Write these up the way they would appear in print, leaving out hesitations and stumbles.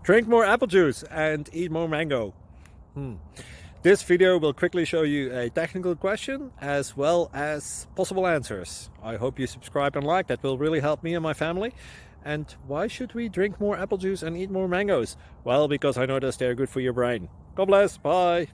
Drink more apple juice and eat more mango. This video will quickly show you a technical question as well as possible answers. I hope you subscribe and like, that will really help me and my family. And why should we drink more apple juice and eat more mangoes? Well, because I noticed they're good for your brain. God bless, bye.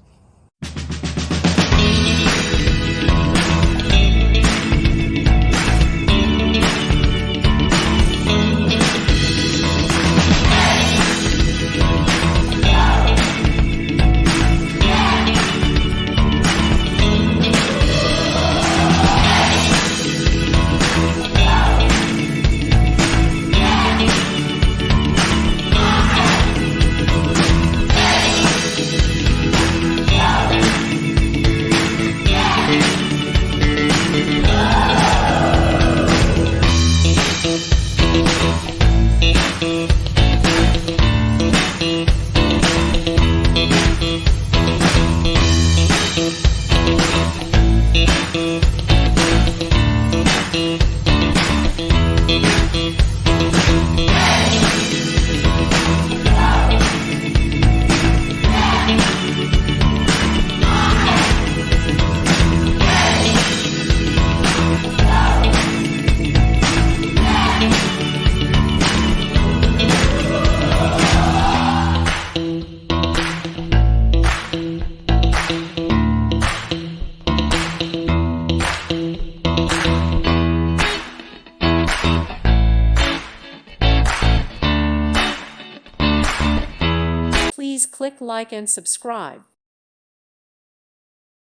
Please click like and subscribe.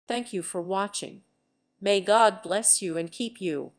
Thank you for watching. May God bless you and keep you.